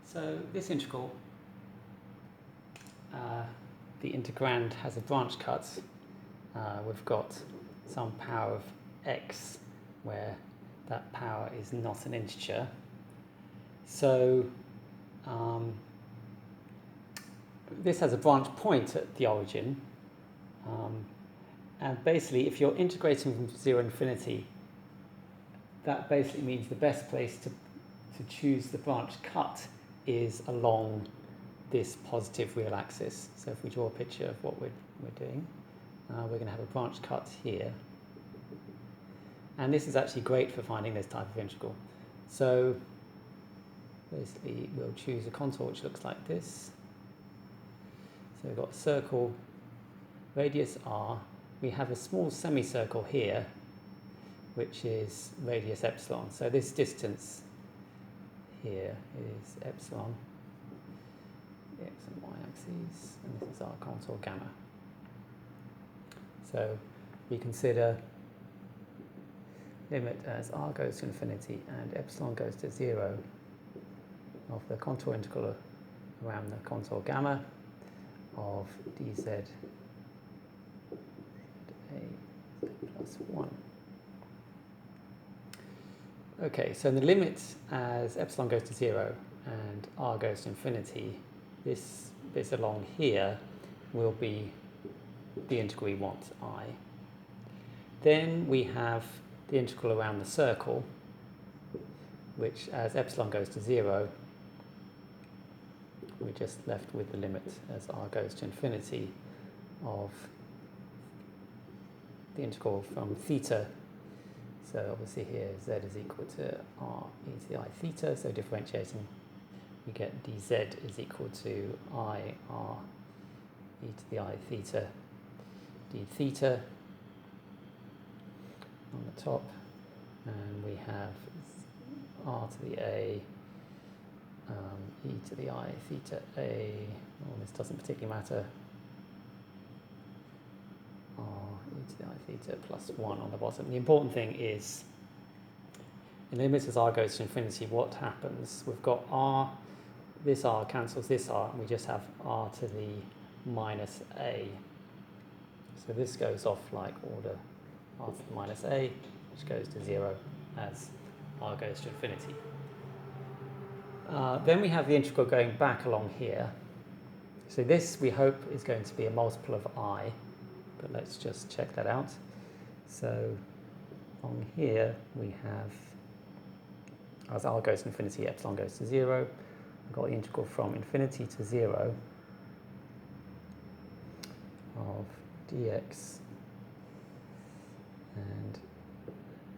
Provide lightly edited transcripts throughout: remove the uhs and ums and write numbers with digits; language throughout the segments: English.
So this integral, the integrand has a branch cut. We've got some power of x where that power is not an integer. So this has a branch point at the origin. And basically, if you're integrating from 0 to infinity, that basically means the best place to choose the branch cut is along this positive real axis. So if we draw a picture of what we're doing, we're going to have a branch cut here. And this is actually great for finding this type of integral. So basically, we'll choose a contour which looks like this. So we've got a circle, radius r. We have a small semicircle here, which is radius epsilon. So this distance here is epsilon, the x and y axes, and this is our contour gamma. So we consider limit as r goes to infinity and epsilon goes to 0 of the contour integral around the contour gamma of dz plus 1. Okay, so the limit as epsilon goes to 0 and r goes to infinity, this bit along here will be the integral we want, I. Then we have the integral around the circle, which as epsilon goes to 0, we're just left with the limit as r goes to infinity of the integral from theta. So obviously here z is equal to r e to the I theta, so differentiating we get dz is equal to I r e to the I theta d theta on the top, and we have r to the a e to the I theta a, well, this doesn't particularly matter, r e to the I theta plus 1 on the bottom. The important thing is, in the limit as r goes to infinity, what happens? We've got r, this r cancels this r, and we just have r to the minus a. So this goes off like order r to the minus a, which goes to 0 as r goes to infinity. Then we have the integral going back along here. So this, we hope, is going to be a multiple of I, but let's just check that out. So on here we have, as r goes to infinity, epsilon goes to 0. We've got the integral from infinity to 0 of dx, and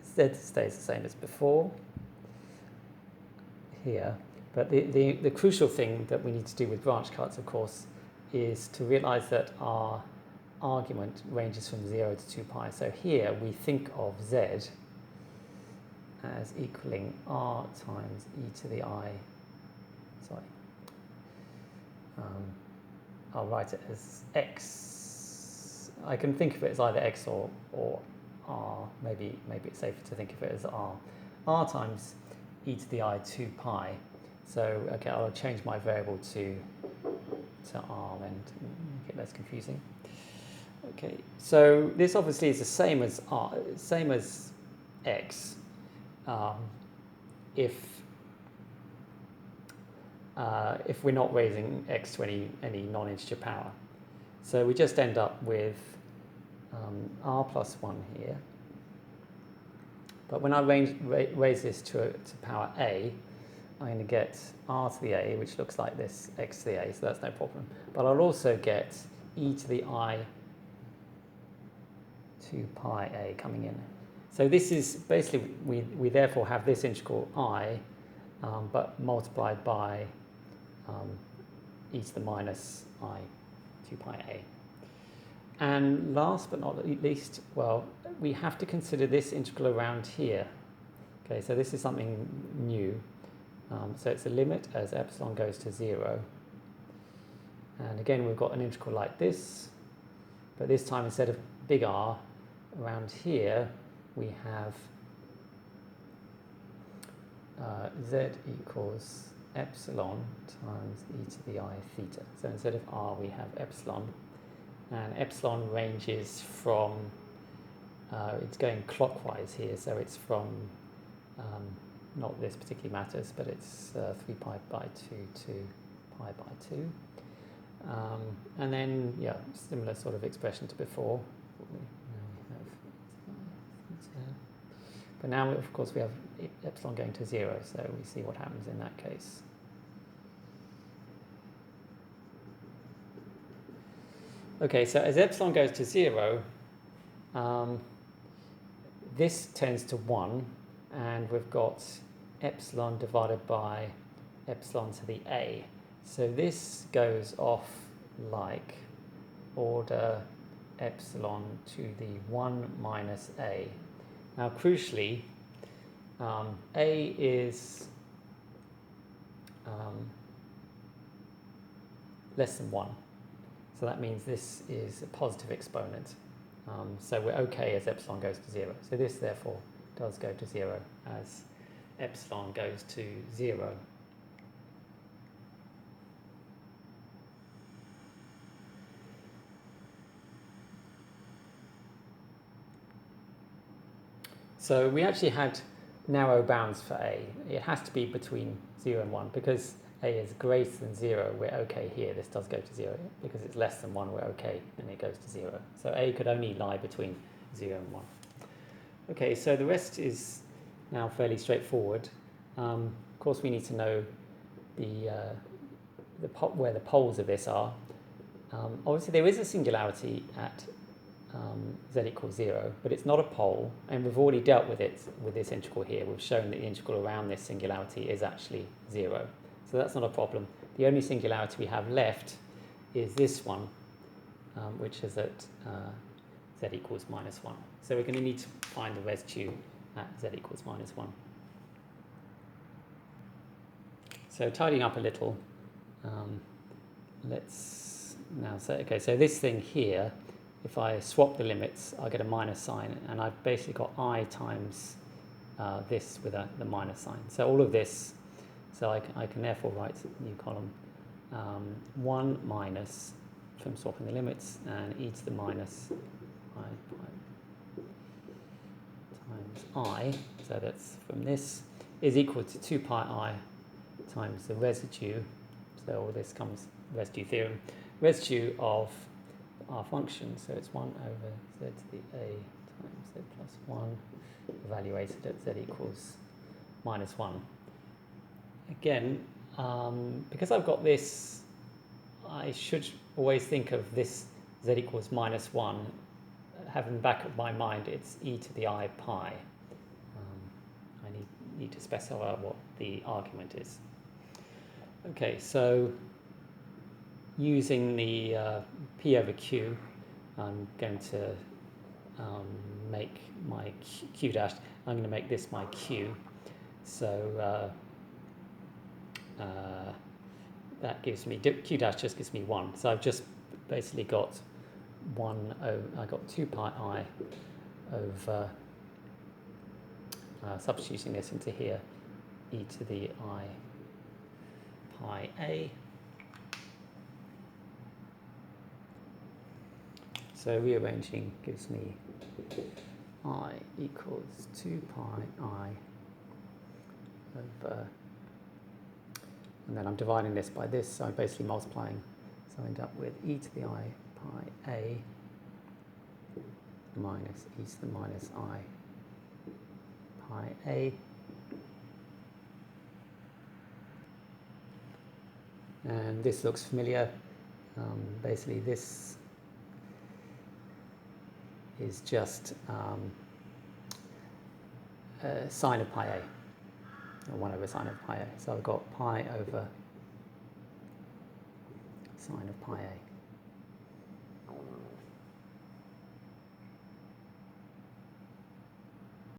z stays the same as before here. But the crucial thing that we need to do with branch cuts, of course, is to realize that our argument ranges from 0 to 2 pi. So here we think of z as equaling r times e to the I, I'll write it as x. I can think of it as either x or r. Maybe it's safer to think of it as r times e to the I 2 pi. So okay, I'll change my variable to r and make it less confusing. Okay, so this obviously is the same as r, same as x, if we're not raising x to any non-integer power. So we just end up with r plus 1 here. But when I raise this to power a, I'm going to get r to the a, which looks like this, x to the a, so that's no problem. But I'll also get e to the I 2 pi a coming in. So this is basically, we therefore have this integral I, but multiplied by e to the minus I 2 pi a. And last but not least, well, we have to consider this integral around here. Okay, so this is something new. So it's a limit as epsilon goes to 0. And again, we've got an integral like this, but this time instead of big R, around here we have z equals epsilon times e to the I theta. So instead of r, we have epsilon. And epsilon ranges from, it's going clockwise here, so it's from, not this particularly matters, but it's 3 pi by 2 to pi by 2. And then, yeah, similar sort of expression to before. But now, of course, we have epsilon going to 0, so we see what happens in that case. Okay, so as epsilon goes to 0, this tends to 1, and we've got epsilon divided by epsilon to the a. So this goes off like order epsilon to the 1 minus a. Now, crucially, a is less than 1. So that means this is a positive exponent. So we're okay as epsilon goes to 0. So this, therefore, does go to 0 as epsilon goes to 0. So we actually had narrow bounds for a. It has to be between 0 and 1. Because a is greater than 0, we're okay here. This does go to 0. Because it's less than 1, we're okay, and it goes to 0. So a could only lie between 0 and 1. Okay, so the rest is now fairly straightforward. Of course, we need to know where the poles of this are. Obviously, there is a singularity at z equals 0, but it's not a pole, and we've already dealt with it with this integral here. We've shown that the integral around this singularity is actually 0, so that's not a problem. The only singularity we have left is this one, which is at z equals minus 1. So we're going to need to find the residue at z equals minus 1. So tidying up a little, let's now say, okay, so this thing here, if I swap the limits, I get a minus sign, and I've basically got I times this with the minus sign. So all of this, so I can therefore write a new column, 1 minus, from swapping the limits, and e to the minus I times I, so that's from this, is equal to 2 pi I times the residue, so all this comes residue theorem, residue of our function, so it's 1 over z to the a times z plus 1, evaluated at z equals minus 1. Again, because I've got this, I should always think of this z equals minus 1, having in the back of my mind it's e to the I pi. I need to specify what the argument is. Okay, so using the P over Q, I'm going to make my Q dash, I'm going to make this my Q. So that gives me, Q dash just gives me 1. So I've just basically got 1 over, I got 2 pi I over, substituting this into here, e to the I pi a. So rearranging gives me I equals 2 pi I over, and then I'm dividing this by this, so I'm basically multiplying, so I end up with e to the I pi a minus e to the minus I pi a. And this looks familiar. Basically this is just sine of pi a, or 1 over sine of pi a. So I've got pi over sine of pi a.